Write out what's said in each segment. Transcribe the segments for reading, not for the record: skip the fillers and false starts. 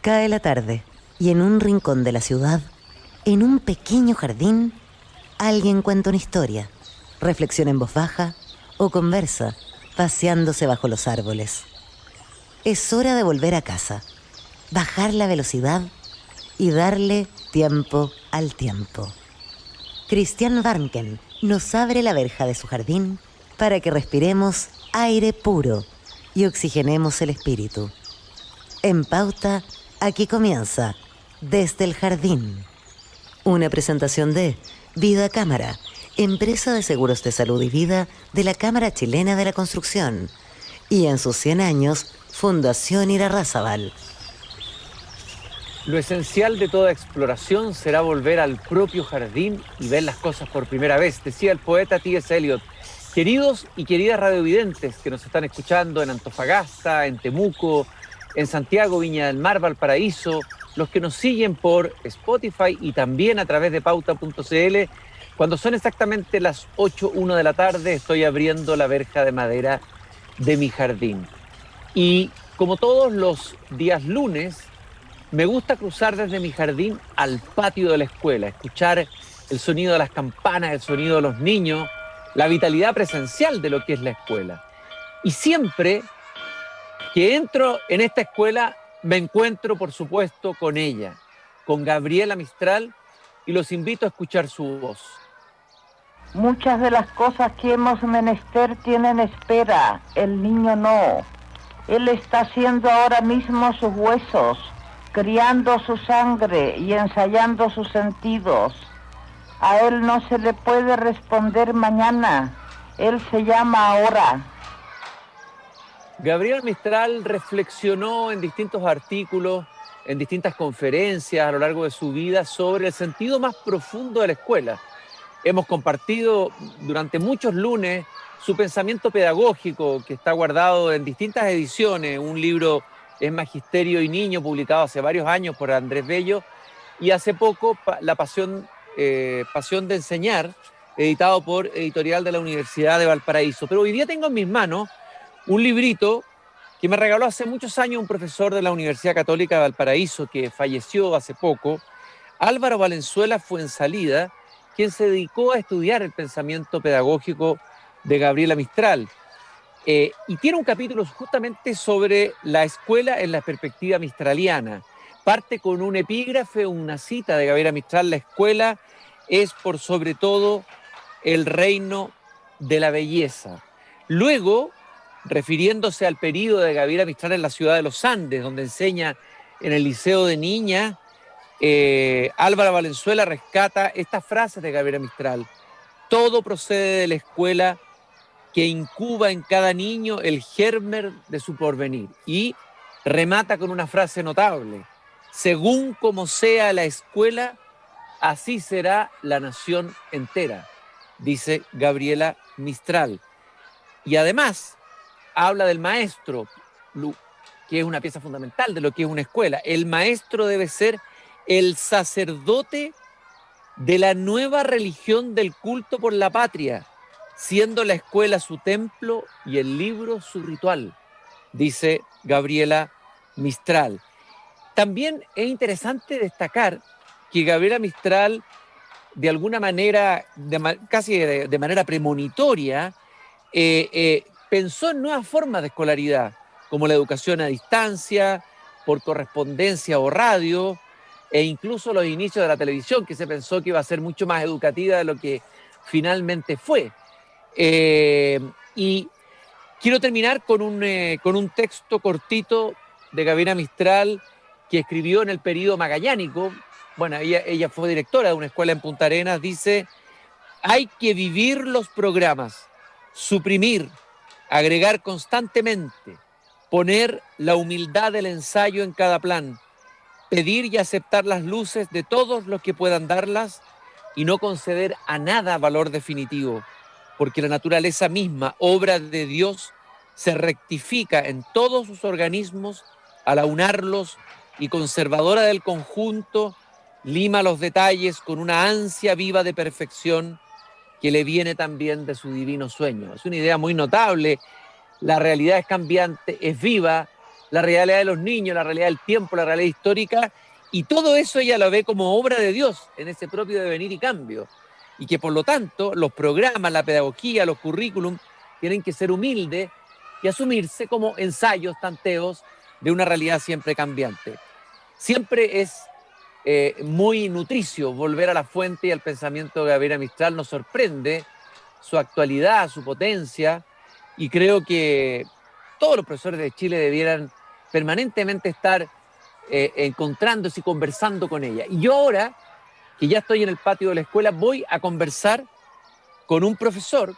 Cae la tarde y en un rincón de la ciudad, en un pequeño jardín, alguien cuenta una historia, reflexiona en voz baja o conversa, paseándose bajo los árboles. Es hora de volver a casa, bajar la velocidad y darle tiempo al tiempo. Christian Warnken nos abre la verja de su jardín para que respiremos aire puro y oxigenemos el espíritu. En Pauta, aquí comienza Desde el Jardín. Una presentación de Vida Cámara, empresa de seguros de salud y vida de la Cámara Chilena de la Construcción. Y en sus 100 años, Fundación Irarrázaval. Lo esencial de toda exploración será volver al propio jardín y ver las cosas por primera vez, decía el poeta T.S. Eliot. Queridos y queridas radiovidentes que nos están escuchando en Antofagasta, en Temuco, en Santiago, Viña del Mar, Valparaíso, los que nos siguen por Spotify y también a través de pauta.cl, cuando son exactamente las 8:01 de la tarde, estoy abriendo la verja de madera de mi jardín. Y como todos los días lunes, me gusta cruzar desde mi jardín al patio de la escuela, escuchar el sonido de las campanas, el sonido de los niños, la vitalidad presencial de lo que es la escuela. Y siempre que entro en esta escuela, me encuentro, por supuesto, con ella, con Gabriela Mistral, y los invito a escuchar su voz. Muchas de las cosas que hemos menester tienen espera, el niño no. Él está haciendo ahora mismo sus huesos, criando su sangre y ensayando sus sentidos. A él no se le puede responder mañana, él se llama ahora. Gabriela Mistral reflexionó en distintos artículos, en distintas conferencias a lo largo de su vida sobre el sentido más profundo de la escuela. Hemos compartido durante muchos lunes su pensamiento pedagógico que está guardado en distintas ediciones. Un libro es Magisterio y Niño, publicado hace varios años por Andrés Bello, y hace poco La Pasión de Enseñar, editado por Editorial de la Universidad de Valparaíso. Pero hoy día tengo en mis manos un librito que me regaló hace muchos años un profesor de la Universidad Católica de Valparaíso, que falleció hace poco, Álvaro Valenzuela Fuensalida, quien se dedicó a estudiar el pensamiento pedagógico de Gabriela Mistral. Y tiene un capítulo justamente sobre la escuela en la perspectiva mistraliana. Parte con un epígrafe, una cita de Gabriela Mistral: la escuela es por sobre todo el reino de la belleza. Luego, refiriéndose al periodo de Gabriela Mistral en la ciudad de los Andes, donde enseña en el Liceo de Niñas, Álvaro Valenzuela rescata estas frases de Gabriela Mistral: todo procede de la escuela que incuba en cada niño el germen de su porvenir. Y remata con una frase notable: según como sea la escuela, así será la nación entera, dice Gabriela Mistral. Y además habla del maestro, que es una pieza fundamental de lo que es una escuela. El maestro debe ser el sacerdote de la nueva religión del culto por la patria, siendo la escuela su templo y el libro su ritual, dice Gabriela Mistral. También es interesante destacar que Gabriela Mistral, de alguna manera, casi de manera premonitoria, pensó en nuevas formas de escolaridad, como la educación a distancia, por correspondencia o radio, e incluso los inicios de la televisión, que se pensó que iba a ser mucho más educativa de lo que finalmente fue. Y quiero terminar con un texto cortito de Gabriela Mistral que escribió en el período magallánico. Bueno, ella fue directora de una escuela en Punta Arenas. Dice: hay que vivir los programas, suprimir, agregar constantemente, poner la humildad del ensayo en cada plan, pedir y aceptar las luces de todos los que puedan darlas y no conceder a nada valor definitivo, porque la naturaleza misma, obra de Dios, se rectifica en todos sus organismos al aunarlos, y conservadora del conjunto, lima los detalles con una ansia viva de perfección que le viene también de su divino sueño. Es una idea muy notable. La realidad es cambiante, es viva, la realidad de los niños, la realidad del tiempo, la realidad histórica, y todo eso ella lo ve como obra de Dios en ese propio devenir y cambio. Y que por lo tanto los programas, la pedagogía, los currículum tienen que ser humildes y asumirse como ensayos, tanteos de una realidad siempre cambiante. Siempre es muy nutricio volver a la fuente y al pensamiento de Gabriela Mistral. Nos sorprende su actualidad, su potencia, y creo que todos los profesores de Chile debieran permanentemente estar encontrándose y conversando con ella. Y yo ahora, que ya estoy en el patio de la escuela, voy a conversar con un profesor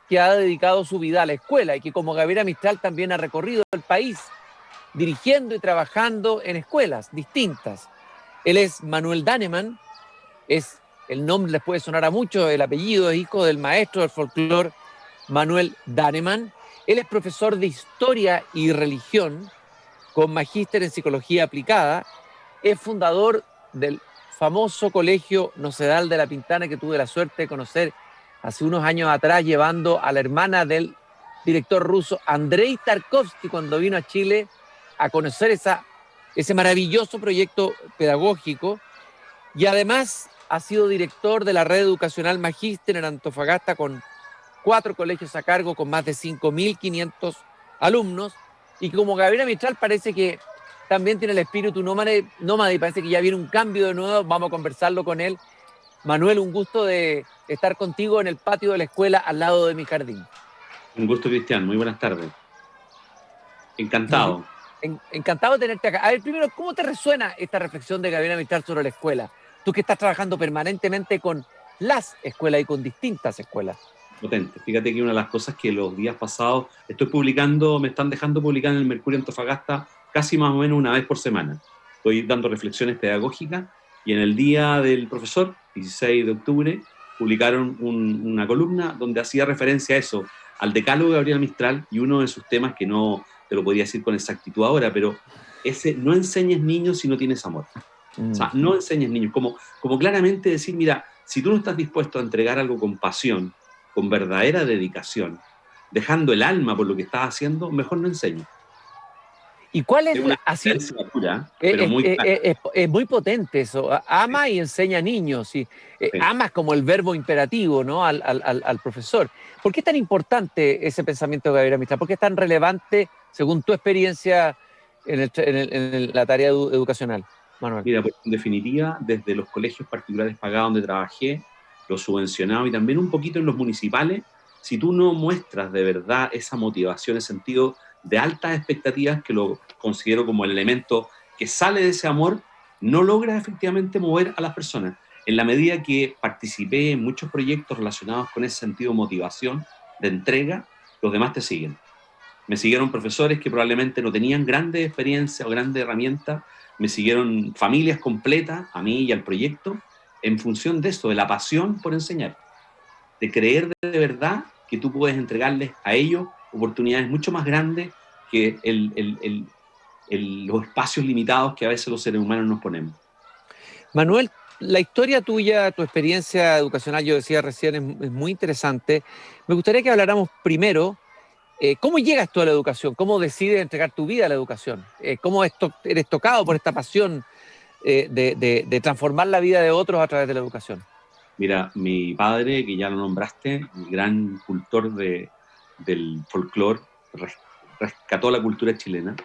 que ha dedicado su vida a la escuela y que, como Gabriela Mistral, también ha recorrido el país dirigiendo y trabajando en escuelas distintas. Él es Manuel Daneman, el nombre les puede sonar a muchos, el apellido es hijo del maestro del folclore Manuel Daneman. Él es profesor de Historia y Religión con magíster en Psicología Aplicada. Es fundador del famoso Colegio Nocedal de la Pintana, que tuve la suerte de conocer hace unos años atrás, llevando a la hermana del director ruso Andrei Tarkovsky cuando vino a Chile a conocer ese maravilloso proyecto pedagógico. Y además ha sido director de la red educacional Magíster en Antofagasta, con 4 colegios a cargo, con más de 5.500 alumnos. Y como Gabriela Mistral parece que también tiene el espíritu nómade y parece que ya viene un cambio de nuevo, vamos a conversarlo con él. Manuel, un gusto de estar contigo en el patio de la escuela al lado de mi jardín. Un gusto, Cristian. Muy buenas tardes. Encantado. Encantado de tenerte acá. A ver, primero, ¿cómo te resuena esta reflexión de Gabriela Mistral sobre la escuela? Tú que estás trabajando permanentemente con las escuelas y con distintas escuelas. Potente. Fíjate que una de las cosas que los días pasados estoy publicando, me están dejando publicar en el Mercurio Antofagasta casi más o menos una vez por semana. Estoy dando reflexiones pedagógicas y en el Día del Profesor, 16 de octubre, publicaron una columna donde hacía referencia a eso, al decálogo de Gabriela Mistral, y uno de sus temas, que no te lo podría decir con exactitud ahora, pero ese: no enseñes niños si no tienes amor. O sea, no enseñes niños, como claramente decir, mira, si tú no estás dispuesto a entregar algo con pasión, con verdadera dedicación, dejando el alma por lo que estás haciendo, mejor no enseñes. ¿Y cuál es una así? Pura, pero muy es muy potente eso. Ama y enseña a niños. Y, amas como el verbo imperativo, ¿no? al profesor. ¿Por qué es tan importante ese pensamiento de Gabriela Mistral? ¿Por qué es tan relevante, según tu experiencia en la tarea educacional, Manuel? Mira, pues en definitiva, desde los colegios particulares pagados donde trabajé, los subvencionados y también un poquito en los municipales, si tú no muestras de verdad esa motivación, ese sentido de altas expectativas, que lo considero como el elemento que sale de ese amor, no logra efectivamente mover a las personas. En la medida que participé en muchos proyectos relacionados con ese sentido de motivación, de entrega, los demás te siguen. Me siguieron profesores que probablemente no tenían grandes experiencias o grandes herramientas, me siguieron familias completas, a mí y al proyecto, en función de eso, de la pasión por enseñar, de creer de verdad que tú puedes entregarles a ellos oportunidades mucho más grandes que los espacios limitados que a veces los seres humanos nos ponemos. Manuel, la historia tuya, tu experiencia educacional, yo decía recién, es muy interesante. Me gustaría que habláramos primero, ¿cómo llegas tú a la educación? ¿Cómo decides entregar tu vida a la educación? ¿Cómo eres tocado por esta pasión de transformar la vida de otros a través de la educación? Mira, mi padre, que ya lo nombraste, el gran cultor del folclore, rescató la cultura chilena,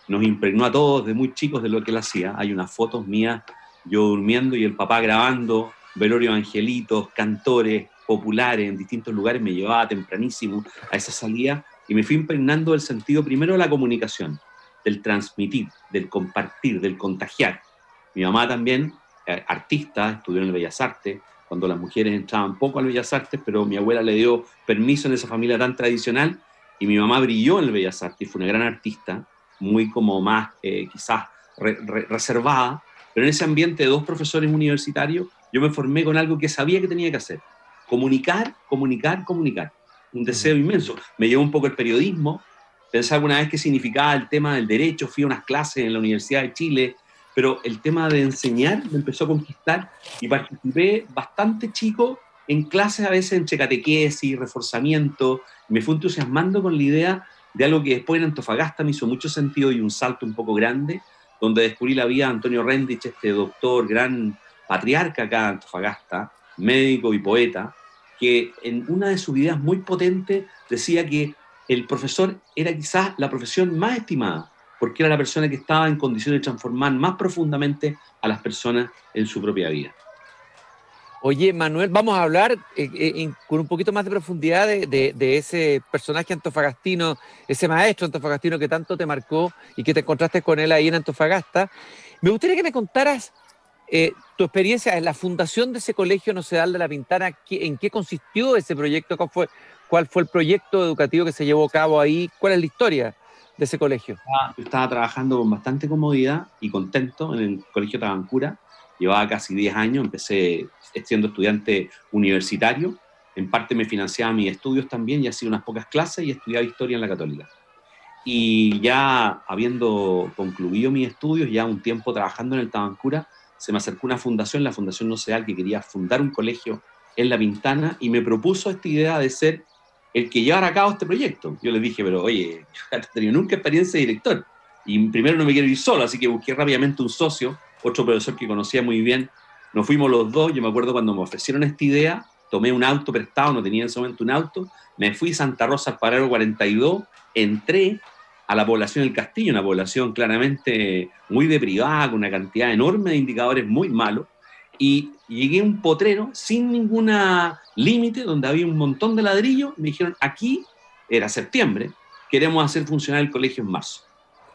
nos impregnó a todos de muy chicos de lo que él hacía. Hay unas fotos mías, yo durmiendo y el papá grabando, velorio de angelitos, cantores populares en distintos lugares, me llevaba tempranísimo a esa salida y me fui impregnando del sentido primero de la comunicación, del transmitir, del compartir, del contagiar. Mi mamá también, artista, estudió en el Bellas Artes, cuando las mujeres entraban poco al Bellas Artes, pero mi abuela le dio permiso en esa familia tan tradicional, y mi mamá brilló en el Bellas Artes y fue una gran artista, muy como más quizás reservada, pero en ese ambiente de 2 profesores universitarios yo me formé con algo que sabía que tenía que hacer: comunicar, comunicar, comunicar. Un deseo inmenso. Me llevó un poco el periodismo, pensaba alguna vez qué significaba el tema del derecho, fui a unas clases en la Universidad de Chile, pero el tema de enseñar me empezó a conquistar y participé bastante chico en clases, a veces entre catequesis, reforzamiento, y me fui entusiasmando con la idea de algo que después en Antofagasta me hizo mucho sentido y un salto un poco grande, donde descubrí la vida de Antonio Rendich, este doctor, gran patriarca acá en Antofagasta, médico y poeta, que en una de sus ideas muy potentes decía que el profesor era quizás la profesión más estimada, porque era la persona que estaba en condiciones de transformar más profundamente a las personas en su propia vida. Oye, Manuel, vamos a hablar con un poquito más de profundidad de ese personaje antofagastino, ese maestro antofagastino que tanto te marcó y que te encontraste con él ahí en Antofagasta. Me gustaría que me contaras tu experiencia en la fundación de ese Colegio Nocedal de La Pintana. ¿En qué consistió ese proyecto? ¿Cuál fue el proyecto educativo que se llevó a cabo ahí? ¿Cuál es la historia de ese colegio? Yo estaba trabajando con bastante comodidad y contento en el Colegio Tabancura. Llevaba casi 10 años, empecé siendo estudiante universitario. En parte me financiaba mis estudios también y hacía unas pocas clases y estudiaba historia en la Católica. Y ya habiendo concluido mis estudios, ya un tiempo trabajando en el Tabancura, se me acercó una fundación, la Fundación Nocedal, que quería fundar un colegio en La Pintana y me propuso esta idea de ser el que llevara a cabo este proyecto. Yo les dije, pero oye, yo no he tenido nunca experiencia de director y primero no me quiero ir solo, así que busqué rápidamente un socio, otro profesor que conocía muy bien. Nos fuimos los dos. Yo me acuerdo cuando me ofrecieron esta idea, tomé un auto prestado, no tenía en ese momento un auto, me fui a Santa Rosa al Paralelo 42, entré a la población del Castillo, una población claramente muy deprivada, con una cantidad enorme de indicadores muy malos, y llegué a un potrero sin ninguna límite, donde había un montón de ladrillos, y me dijeron, aquí, era septiembre, queremos hacer funcionar el colegio en marzo.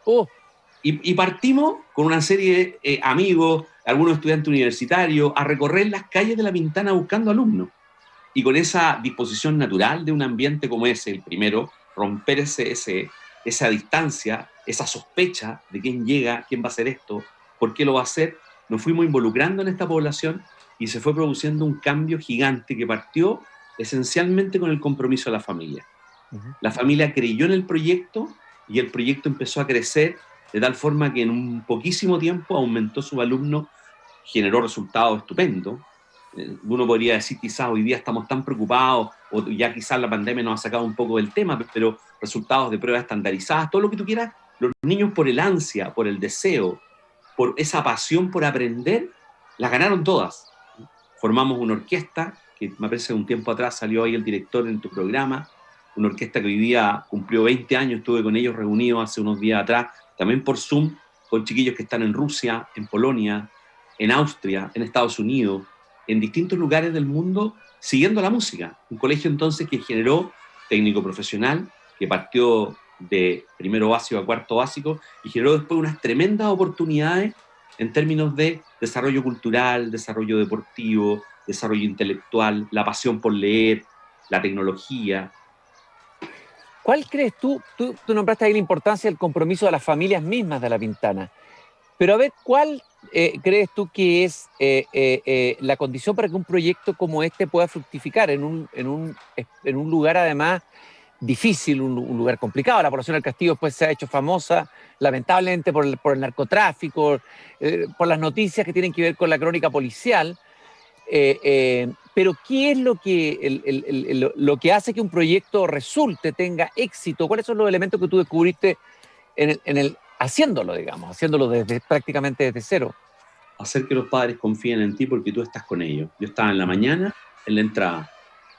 Oh. Y partimos con una serie de amigos, algunos estudiantes universitarios, a recorrer las calles de La Pintana buscando alumnos. Y con esa disposición natural de un ambiente como ese, el primero, romper esa distancia, esa sospecha de quién llega, quién va a hacer esto, por qué lo va a hacer, nos fuimos involucrando en esta población y se fue produciendo un cambio gigante que partió esencialmente con el compromiso de la familia. Uh-huh. La familia creyó en el proyecto y el proyecto empezó a crecer de tal forma que en un poquísimo tiempo aumentó su alumno, generó resultados estupendos. Uno podría decir quizás hoy día estamos tan preocupados o ya quizás la pandemia nos ha sacado un poco del tema, pero resultados de pruebas estandarizadas, todo lo que tú quieras, los niños por el ansia, por el deseo, por esa pasión por aprender, las ganaron todas. Formamos una orquesta, que me parece que un tiempo atrás salió ahí el director en tu programa, una orquesta que hoy día cumplió 20 años, estuve con ellos reunidos hace unos días atrás, también por Zoom, con chiquillos que están en Rusia, en Polonia, en Austria, en Estados Unidos, en distintos lugares del mundo, siguiendo la música. Un colegio entonces que generó técnico profesional, que partió de primero básico a cuarto básico y generó después unas tremendas oportunidades en términos de desarrollo cultural, desarrollo deportivo, desarrollo intelectual, la pasión por leer, la tecnología. ¿Cuál crees tú nombraste ahí la importancia del compromiso de las familias mismas de La Pintana? Pero a ver, ¿cuál crees tú que es la condición para que un proyecto como este pueda fructificar en un lugar además difícil, un lugar complicado? La población del Castillo después se ha hecho famosa, lamentablemente, por el narcotráfico, por las noticias que tienen que ver con la crónica policial. Pero ¿qué es lo que hace que un proyecto resulte, tenga éxito? ¿Cuáles son los elementos que tú descubriste haciéndolo, digamos, prácticamente desde cero? Hacer que los padres confíen en ti porque tú estás con ellos. Yo estaba en la mañana, en la entrada,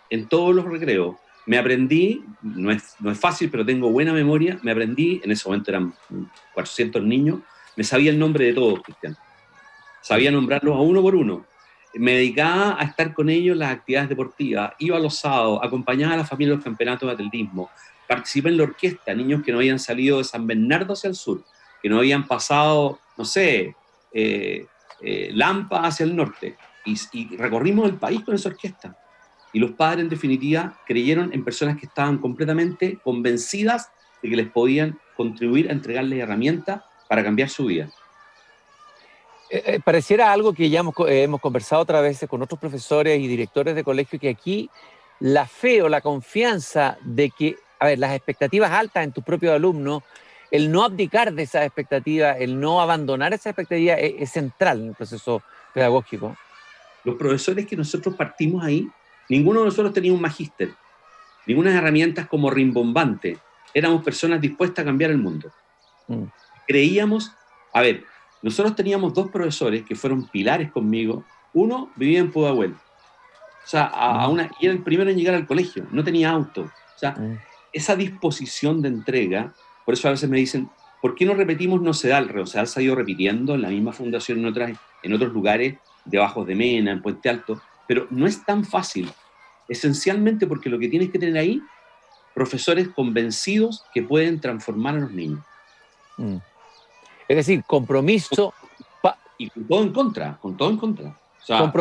en todos los recreos. Me aprendí, no es fácil, pero tengo buena memoria, me aprendí, en ese momento eran 400 niños, me sabía el nombre de todos, Cristian. Sabía nombrarlos a uno por uno. Me dedicaba a estar con ellos en las actividades deportivas, iba los sábados, acompañaba a la familia en los campeonatos de atletismo, participé en la orquesta, niños que no habían salido de San Bernardo hacia el sur, que no habían pasado, no sé, Lampa hacia el norte, y recorrimos el país con esa orquesta. Y los padres, en definitiva, creyeron en personas que estaban completamente convencidas de que les podían contribuir a entregarles herramientas para cambiar su vida. Pareciera algo que ya hemos conversado otras veces con otros profesores y directores de colegio, que aquí la fe o la confianza de que, a ver, las expectativas altas en tus propios alumnos, el no abdicar de esas expectativas, el no abandonar esas expectativas es central en el proceso pedagógico. Los profesores que nosotros partimos ahí, ninguno de nosotros tenía un magíster, ninguna herramientas como rimbombante. éramos personas dispuestas a cambiar el mundo. Mm. Creíamos, a ver, nosotros teníamos 2 profesores que fueron pilares conmigo. Uno vivía en Pudahuel, o sea, y era el primero en llegar al colegio, no tenía auto. O sea, esa disposición de entrega, por eso a veces me dicen, ¿por qué no repetimos Nocedal? Nocedal se ha ido repitiendo en la misma fundación en otros lugares, de Bajos de Mena, en Puente Alto, pero no es tan fácil, esencialmente porque lo que tienes que tener ahí, profesores convencidos que pueden transformar a los niños. Mm. Es decir, compromiso... Y con todo en contra, con todo en contra. O sea,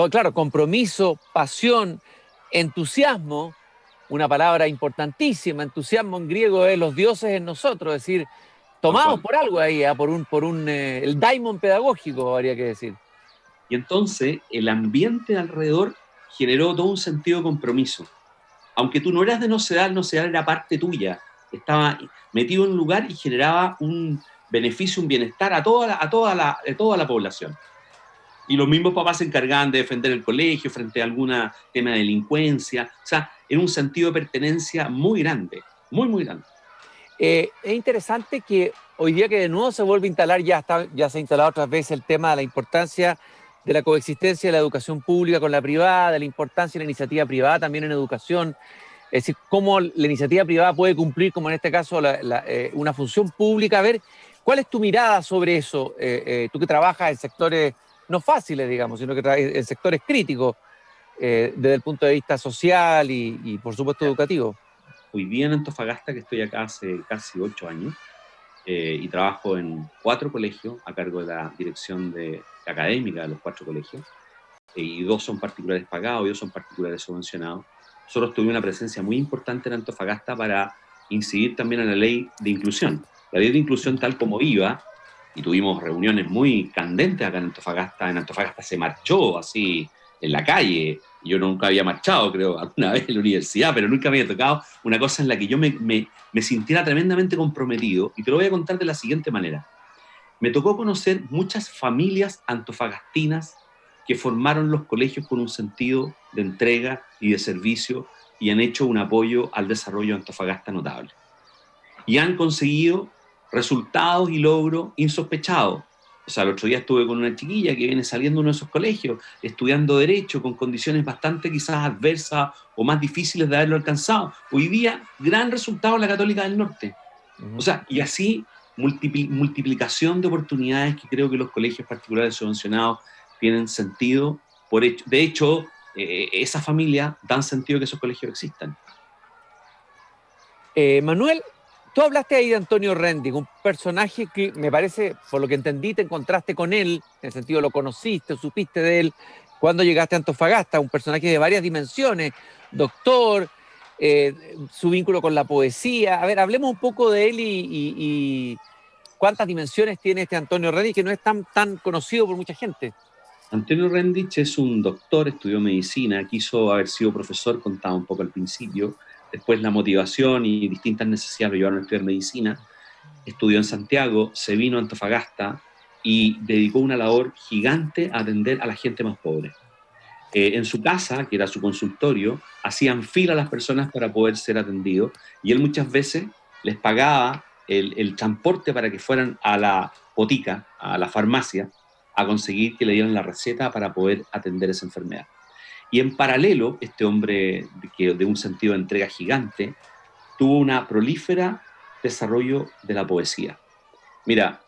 claro, compromiso, pasión, entusiasmo, una palabra importantísima. Entusiasmo en griego es los dioses en nosotros, es decir, tomados por algo ahí, el daimon pedagógico, habría que decir. Y entonces el ambiente alrededor generó todo un sentido de compromiso. Aunque tú no eras de Nocedal era parte tuya. Estaba metido en un lugar y generaba un beneficio, un bienestar a toda la población. Y los mismos papás se encargaban de defender el colegio frente a algún tema de delincuencia. O sea, en un sentido de pertenencia muy grande, muy, muy grande. Es interesante que hoy día que de nuevo se vuelve a instalar, ya se ha instalado otras veces el tema de la importancia de la coexistencia de la educación pública con la privada, de la importancia de la iniciativa privada también en educación. Es decir, cómo la iniciativa privada puede cumplir, como en este caso, una función pública. A ver, ¿cuál es tu mirada sobre eso? Tú que trabajas en sectores no fáciles, digamos, sino que trabajas en sectores críticos desde el punto de vista social y por supuesto, educativo. Hoy día en Antofagasta, que estoy acá hace casi 8 años, y trabajo en 4 colegios a cargo de la dirección académica de los 4 colegios, y 2 son particulares pagados y 2 son particulares subvencionados. Nosotros tuvimos una presencia muy importante en Antofagasta para incidir también en la ley de inclusión. La ley de inclusión tal como iba, y tuvimos reuniones muy candentes acá en Antofagasta. En Antofagasta se marchó así en la calle. Yo nunca había marchado, creo, alguna vez en la universidad, pero nunca me había tocado una cosa en la que yo me sintiera tremendamente comprometido. Y te lo voy a contar de la siguiente manera. Me tocó conocer muchas familias antofagastinas que formaron los colegios con un sentido de entrega y de servicio y han hecho un apoyo al desarrollo de Antofagasta notable. Y han conseguido resultados y logros insospechados. O sea, el otro día estuve con una chiquilla que viene saliendo de uno de esos colegios, estudiando Derecho, con condiciones bastante quizás adversas o más difíciles de haberlo alcanzado. Hoy día, gran resultado en la Católica del Norte. O sea, y así multiplicación de oportunidades que creo que los colegios particulares subvencionados tienen sentido. De hecho, esas familias dan sentido que esos colegios existan. Manuel, tú hablaste ahí de Antonio Rendig, un personaje que me parece, por lo que entendí, te encontraste con él, en el sentido lo conociste, supiste de él, cuando llegaste a Antofagasta, un personaje de varias dimensiones, doctor, su vínculo con la poesía. A ver, hablemos un poco de él y cuántas dimensiones tiene este Antonio Rendig, que no es tan conocido por mucha gente. Antonio Rendig es un doctor, estudió medicina, quiso haber sido profesor, contaba un poco al principio. Después la motivación y distintas necesidades lo llevaron a estudiar medicina. Estudió en Santiago, se vino a Antofagasta y dedicó una labor gigante a atender a la gente más pobre. En su casa, que era su consultorio, hacían fila a las personas para poder ser atendidos y él muchas veces les pagaba el transporte para que fueran a la botica, a la farmacia, a conseguir que le dieran la receta para poder atender esa enfermedad. Y en paralelo, este hombre de un sentido de entrega gigante tuvo una prolífera desarrollo de la poesía. Mira,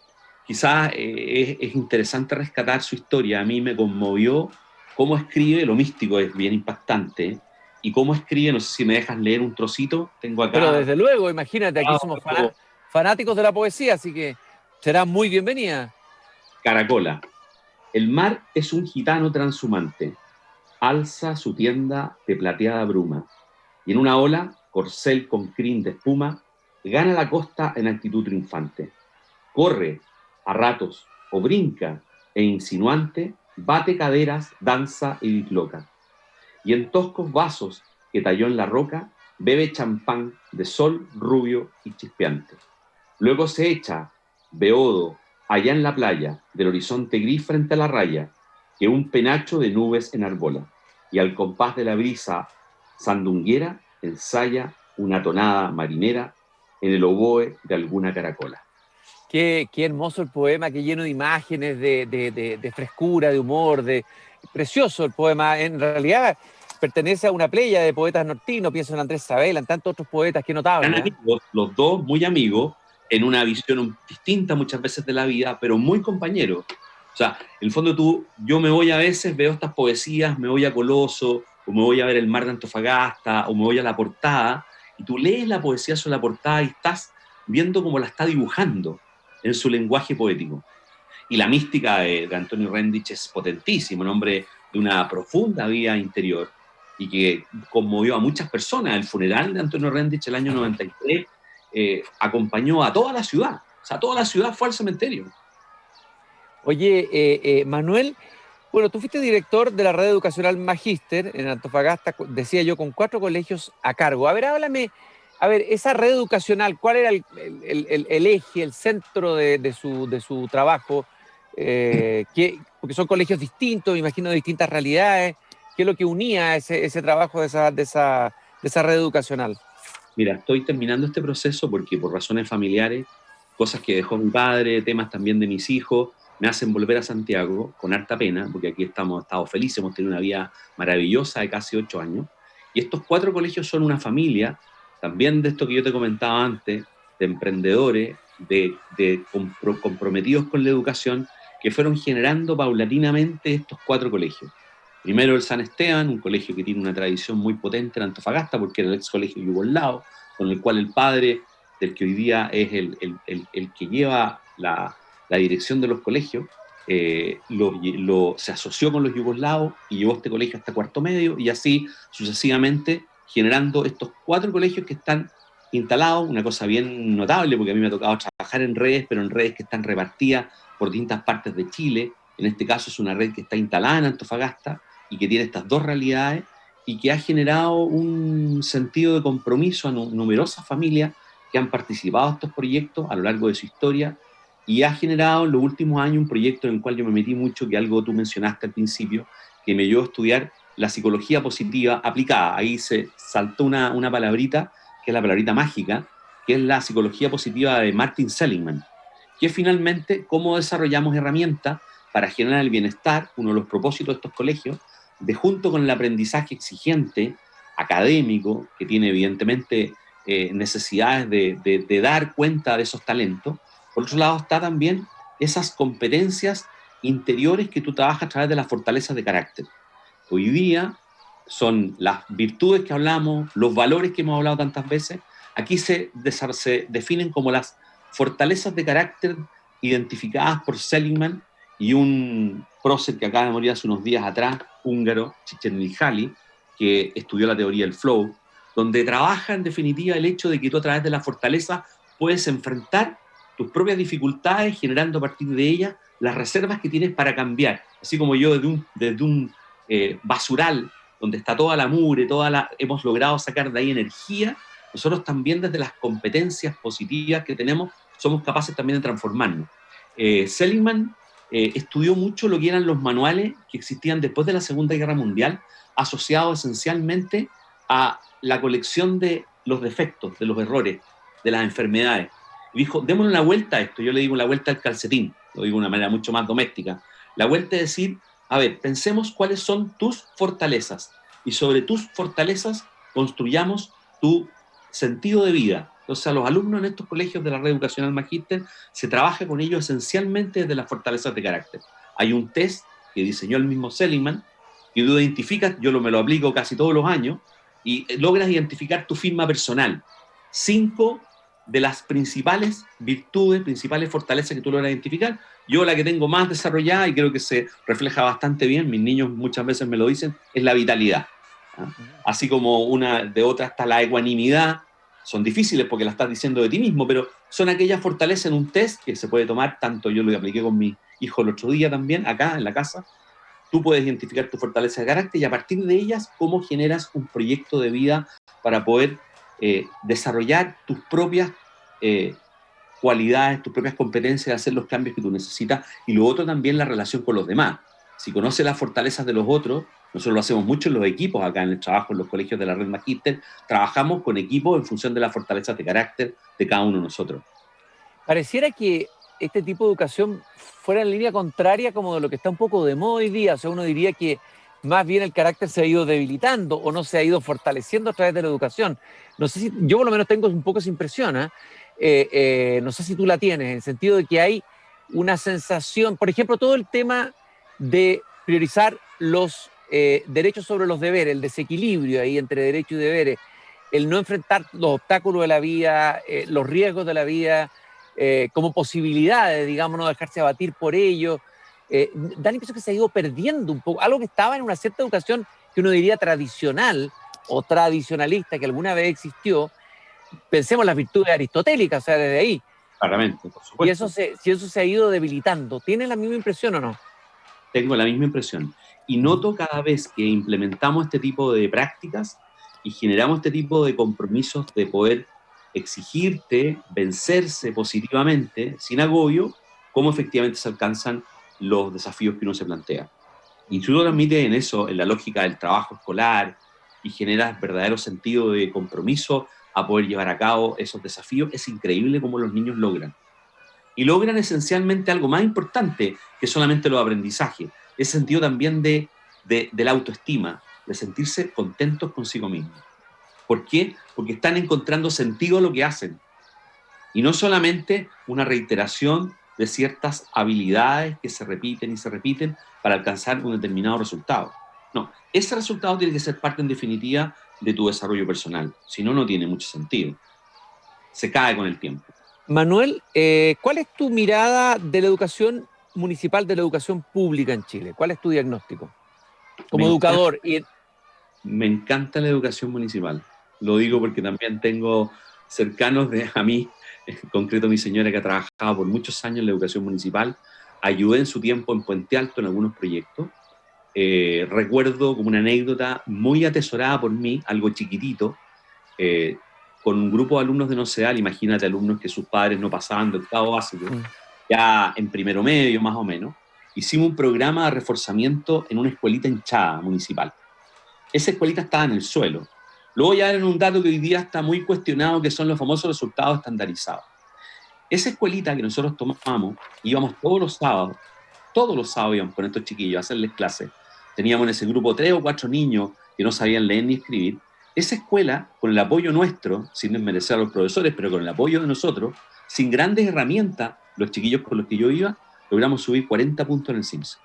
quizás es interesante rescatar su historia. A mí me conmovió cómo escribe, lo místico es bien impactante, y cómo escribe, no sé si me dejas leer un trocito, tengo acá... Pero desde luego, imagínate, aquí somos fanáticos de la poesía, así que será muy bienvenida. Caracola. El mar es un gitano transhumante, alza su tienda de plateada bruma, y en una ola, corcel con crin de espuma, gana la costa en actitud triunfante. Corre, a ratos, o brinca, e insinuante, bate caderas, danza y disloca. Y en toscos vasos que talló en la roca, bebe champán de sol rubio y chispeante. Luego se echa, beodo, allá en la playa, del horizonte gris frente a la raya, que un penacho de nubes enarbola, y al compás de la brisa sandunguera ensaya una tonada marinera en el oboe de alguna caracola. Qué hermoso el poema, qué lleno de imágenes, de frescura, de humor, precioso el poema. En realidad pertenece a una playa de poetas nortinos, pienso en Andrés Saavedra, en tantos otros poetas, qué Eran notable, ¿eh? amigos, los dos muy amigos, en una visión distinta muchas veces de la vida, pero muy compañeros. O sea, en el fondo yo me voy a veces, veo estas poesías, me voy a Coloso, o me voy a ver el mar de Antofagasta, o me voy a la portada, y tú lees la poesía sobre la portada y estás viendo cómo la está dibujando en su lenguaje poético. Y la mística de Antonio Rendich es potentísima, un hombre de una profunda vida interior y que conmovió a muchas personas. El funeral de Antonio Rendich el año 93 acompañó a toda la ciudad. O sea, toda la ciudad fue al cementerio. Oye, Manuel, bueno, tú fuiste director de la red educacional Magíster en Antofagasta, decía yo, con 4 colegios a cargo. A ver, háblame, a ver, esa red educacional, ¿cuál era el eje, el centro de su trabajo? Porque son colegios distintos, me imagino, de distintas realidades. ¿Qué es lo que unía ese trabajo de esa red educacional? Mira, estoy terminando este proceso porque por razones familiares, cosas que dejó mi padre, temas también de mis hijos, me hacen volver a Santiago con harta pena, porque aquí hemos estado felices, hemos tenido una vida maravillosa de casi 8 años. Y estos 4 colegios son una familia, también de esto que yo te comentaba antes, de emprendedores, comprometidos con la educación, que fueron generando paulatinamente estos 4 colegios. Primero el San Esteban, un colegio que tiene una tradición muy potente en Antofagasta, porque era el ex colegio yugoslavo, con el cual el padre del que hoy día es el que lleva la dirección de los colegios, se asoció con los yugoslavos y llevó este colegio hasta 4º medio, y así sucesivamente, generando estos 4 colegios que están instalados, una cosa bien notable, porque a mí me ha tocado trabajar en redes, pero en redes que están repartidas por distintas partes de Chile. En este caso es una red que está instalada en Antofagasta y que tiene estas 2 realidades y que ha generado un sentido de compromiso a numerosas familias que han participado en estos proyectos a lo largo de su historia, y ha generado en los últimos años un proyecto en el cual yo me metí mucho, que algo tú mencionaste al principio, que me llevó a estudiar la psicología positiva aplicada. Ahí se saltó una palabrita, que es la palabrita mágica, que es la psicología positiva de Martin Seligman, que es finalmente cómo desarrollamos herramientas para generar el bienestar, uno de los propósitos de estos colegios, de junto con el aprendizaje exigente, académico, que tiene evidentemente necesidades de dar cuenta de esos talentos. Por otro lado está también esas competencias interiores que tú trabajas a través de las fortalezas de carácter. Hoy día son las virtudes que hablamos, los valores que hemos hablado tantas veces, aquí se definen como las fortalezas de carácter identificadas por Seligman y un prócer que acaba de morir hace unos días atrás, húngaro, Csikszentmihalyi, que estudió la teoría del flow, donde trabaja en definitiva el hecho de que tú a través de la fortaleza puedes enfrentar tus propias dificultades, generando a partir de ellas las reservas que tienes para cambiar. Así como yo desde un basural, donde está toda la mugre, hemos logrado sacar de ahí energía, nosotros también desde las competencias positivas que tenemos somos capaces también de transformarnos. Seligman estudió mucho lo que eran los manuales que existían después de la Segunda Guerra Mundial, asociados esencialmente a la colección de los defectos, de los errores, de las enfermedades. Y dijo, démosle una vuelta a esto. Yo le digo la vuelta al calcetín, lo digo de una manera mucho más doméstica. La vuelta es decir, a ver, pensemos cuáles son tus fortalezas y sobre tus fortalezas construyamos tu sentido de vida. Entonces, a los alumnos en estos colegios de la red educacional Magíster se trabaja con ellos esencialmente desde las fortalezas de carácter. Hay un test que diseñó el mismo Seligman, que tú identificas, me lo aplico casi todos los años, y logras identificar tu firma personal. 5 de las principales virtudes, principales fortalezas que tú logras identificar. Yo la que tengo más desarrollada, y creo que se refleja bastante bien, mis niños muchas veces me lo dicen, es la vitalidad. Así como una de otras está la ecuanimidad. Son difíciles porque la estás diciendo de ti mismo, pero son aquellas fortalezas en un test que se puede tomar, tanto yo lo apliqué con mi hijo el otro día también, acá en la casa. Tú puedes identificar tu fortaleza de carácter y a partir de ellas, cómo generas un proyecto de vida para poder desarrollar tus propias cualidades, tus propias competencias, hacer los cambios que tú necesitas. Y lo otro también, la relación con los demás. Si conoces las fortalezas de los otros, Nosotros lo hacemos mucho en los equipos, acá en el trabajo, en los colegios de la red Magíster, trabajamos con equipos en función de las fortalezas de carácter de cada uno de nosotros. Pareciera que este tipo de educación fuera en línea contraria como de lo que está un poco de moda hoy día. O sea, uno diría que más bien el carácter se ha ido debilitando o no se ha ido fortaleciendo a través de la educación. No sé si, yo por lo menos tengo un poco esa impresión, ¿eh? No sé si tú la tienes, en el sentido de que hay una sensación, por ejemplo, todo el tema de priorizar los derechos sobre los deberes, el desequilibrio ahí entre derechos y deberes, el no enfrentar los obstáculos de la vida, los riesgos de la vida, como posibilidades, digamos, no dejarse abatir por ello. Da la impresión que se ha ido perdiendo un poco, algo que estaba en una cierta educación que uno diría tradicional o tradicionalista, que alguna vez existió. Pensemos en las virtudes aristotélicas, o sea, desde ahí. Claramente, por Y supuesto. si eso se ha ido debilitando, ¿tienes la misma impresión o no? Tengo la misma impresión. Y noto cada vez que implementamos este tipo de prácticas y generamos este tipo de compromisos de poder exigirte, vencerse positivamente, sin agobio, cómo efectivamente se alcanzan los desafíos que uno se plantea. Y si uno transmite en eso, en la lógica del trabajo escolar, y generas verdadero sentido de compromiso a poder llevar a cabo esos desafíos, es increíble cómo los niños logran. Y logran esencialmente algo más importante que solamente los aprendizajes, ese sentido también de la autoestima, de sentirse contentos consigo mismos. ¿Por qué? Porque están encontrando sentido a lo que hacen. Y no solamente una reiteración de ciertas habilidades que se repiten y se repiten para alcanzar un determinado resultado. No, ese resultado tiene que ser parte en definitiva de tu desarrollo personal. Si no, no tiene mucho sentido. Se cae con el tiempo. Manuel, ¿cuál es tu mirada de la educación municipal, de la educación pública en Chile? ¿Cuál es tu diagnóstico como Me encanta, educador? me encanta la educación municipal. Lo digo porque también tengo cercanos a mí, en concreto mi señora que ha trabajado por muchos años en la educación municipal. Ayudé en su tiempo en Puente Alto en algunos proyectos. Recuerdo como una anécdota muy atesorada por mí, algo chiquitito, con un grupo de alumnos de Nocedal, imagínate alumnos que sus padres no pasaban del octavo básico, ya en primero medio más o menos, hicimos un programa de reforzamiento en una escuelita hinchada municipal. Esa escuelita estaba en el suelo. Luego ya era un dato que hoy día está muy cuestionado, que son los famosos resultados estandarizados. Esa escuelita que nosotros tomamos, íbamos todos los sábados íbamos con estos chiquillos a hacerles clases. Teníamos en ese grupo 3 o 4 niños que no sabían leer ni escribir. Esa escuela, con el apoyo nuestro, sin desmerecer a los profesores, pero con el apoyo de nosotros, sin grandes herramientas, los chiquillos con los que yo iba, logramos subir 40 puntos en el SIMS.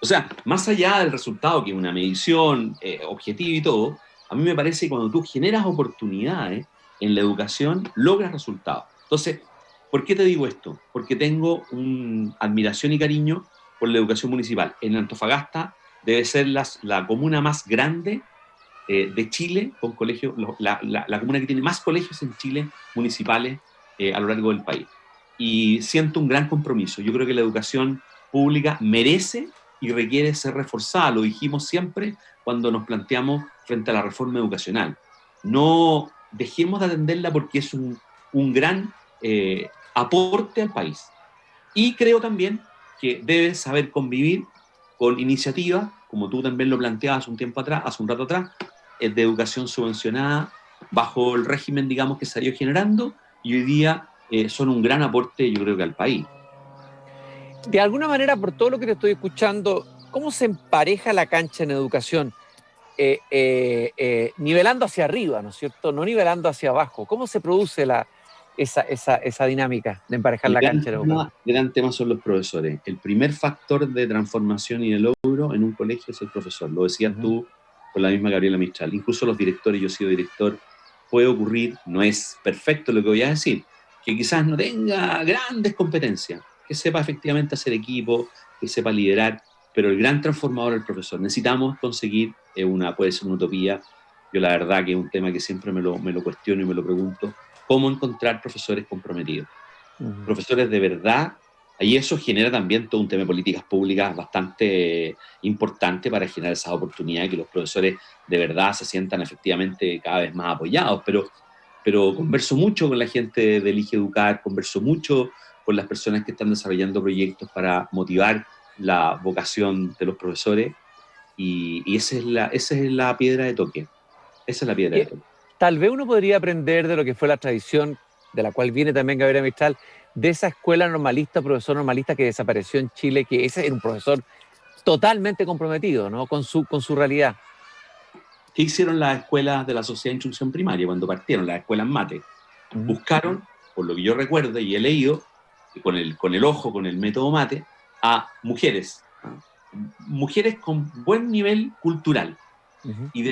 O sea, más allá del resultado, que es una medición objetiva y todo, a mí me parece que cuando tú generas oportunidades en la educación, logras resultados. Entonces, ¿por qué te digo esto? Porque tengo admiración y cariño por la educación municipal. En Antofagasta debe ser la comuna más grande de Chile, con colegios, la comuna que tiene más colegios en Chile municipales a lo largo del país. Y siento un gran compromiso. Yo creo que la educación pública merece y requiere ser reforzada. Lo dijimos siempre cuando nos planteamos frente a la reforma educacional. No dejemos de atenderla porque es un gran aporte al país. Y creo también que debe saber convivir con iniciativas, como tú también lo planteabas hace un rato atrás, de educación subvencionada bajo el régimen, digamos, que se ha ido generando, y hoy día son un gran aporte, yo creo que al país. De alguna manera, por todo lo que te estoy escuchando, ¿cómo se empareja la cancha en educación? Nivelando hacia arriba, ¿no es cierto? No nivelando hacia abajo. ¿Cómo se produce esa dinámica de emparejar la cancha en educación? El gran tema son los profesores. El primer factor de transformación y de logro en un colegio es el profesor. Lo decías tú con la misma Gabriela Mistral. Incluso los directores, yo he sido director, puede ocurrir, no es perfecto lo que voy a decir, que quizás no tenga grandes competencias, que sepa efectivamente hacer equipo, que sepa liderar, pero el gran transformador es el profesor. Necesitamos conseguir puede ser una utopía. Yo la verdad que es un tema que siempre me lo cuestiono y me lo pregunto, cómo encontrar profesores comprometidos. Profesores de verdad, y eso genera también todo un tema de políticas públicas bastante importante para generar esas oportunidades, que los profesores de verdad se sientan efectivamente cada vez más apoyados, pero converso mucho con la gente de Elige Educar, converso mucho con las personas que están desarrollando proyectos para motivar la vocación de los profesores, Y esa es la piedra de toque. Esa es la piedra de toque. Tal vez uno podría aprender de lo que fue la tradición, de la cual viene también Gabriela Mistral, de esa escuela normalista, profesor normalista que desapareció en Chile, que ese era un profesor totalmente comprometido, ¿no?, con su realidad. ¿Qué hicieron las escuelas de la Sociedad de Instrucción Primaria cuando partieron, las escuelas mate? Buscaron, por lo que yo recuerdo y he leído, con el ojo, con el método mate, a mujeres, ¿no?, mujeres con buen nivel cultural, y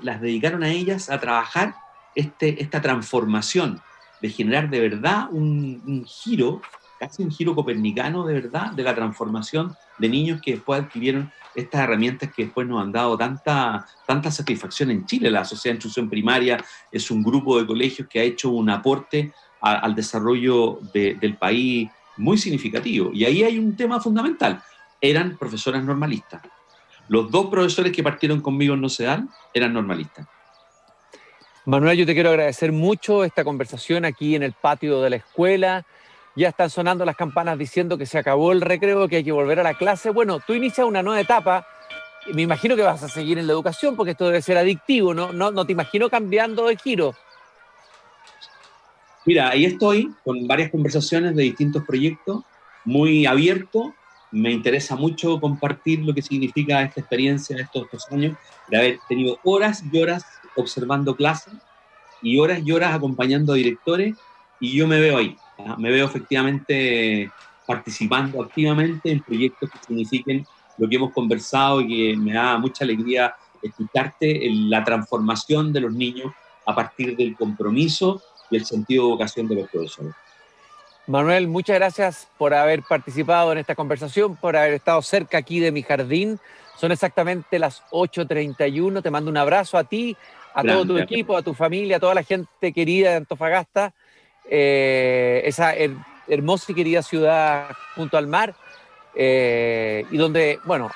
las dedicaron a ellas a trabajar esta transformación, de generar de verdad un giro, casi un giro copernicano de verdad, de la transformación de niños que después adquirieron estas herramientas que después nos han dado tanta satisfacción en Chile. La Sociedad de Instrucción Primaria es un grupo de colegios que ha hecho un aporte al desarrollo del país muy significativo. Y ahí hay un tema fundamental. Eran profesoras normalistas. Los 2 profesores que partieron conmigo en Nocedal eran normalistas. Manuel, yo te quiero agradecer mucho esta conversación aquí en el patio de la escuela. Ya están sonando las campanas diciendo que se acabó el recreo, que hay que volver a la clase. Bueno, tú inicias una nueva etapa. Me imagino que vas a seguir en la educación porque esto debe ser adictivo, ¿no? No te imagino cambiando de giro. Mira, ahí estoy con varias conversaciones de distintos proyectos, muy abierto. Me interesa mucho compartir lo que significa esta experiencia de estos 2 años, de haber tenido horas y horas observando clases y horas acompañando a directores, y yo me veo ahí, ¿ah? Me veo efectivamente participando activamente en proyectos que signifiquen lo que hemos conversado, y que me da mucha alegría escucharte en la transformación de los niños a partir del compromiso y el sentido de vocación de los profesores. Manuel, muchas gracias por haber participado en esta conversación, por haber estado cerca aquí de mi jardín. Son exactamente las 8:31. Te mando un abrazo a ti, a todo tu equipo, a tu familia, a toda la gente querida de Antofagasta, esa hermosa y querida ciudad junto al mar, y donde, bueno,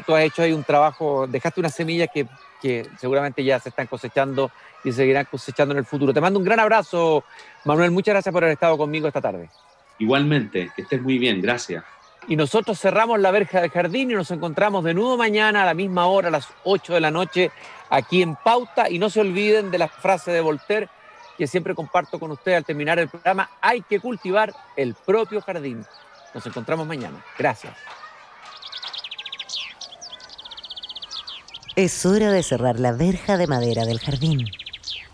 tú has hecho ahí un trabajo, dejaste unas semillas que seguramente ya se están cosechando y seguirán cosechando en el futuro. Te mando un gran abrazo, Manuel. Muchas gracias por haber estado conmigo esta tarde. Igualmente, que estés muy bien, gracias. Y nosotros cerramos la verja del jardín y nos encontramos de nuevo mañana a la misma hora, a las 8 de la noche, aquí en Pauta. Y no se olviden de la frase de Voltaire, que siempre comparto con ustedes al terminar el programa: hay que cultivar el propio jardín. Nos encontramos mañana. Gracias. Es hora de cerrar la verja de madera del jardín.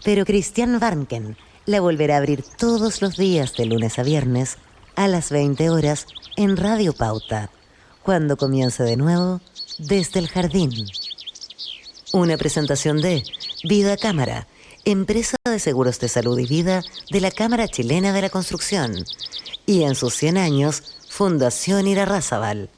Pero Christian Warnken la volverá a abrir todos los días de lunes a viernes a las 20 horas en Radio Pauta, cuando comience de nuevo Desde el Jardín. Una presentación de Vida Cámara, empresa de seguros de salud y vida de la Cámara Chilena de la Construcción, y en sus 100 años, Fundación Irarrázaval.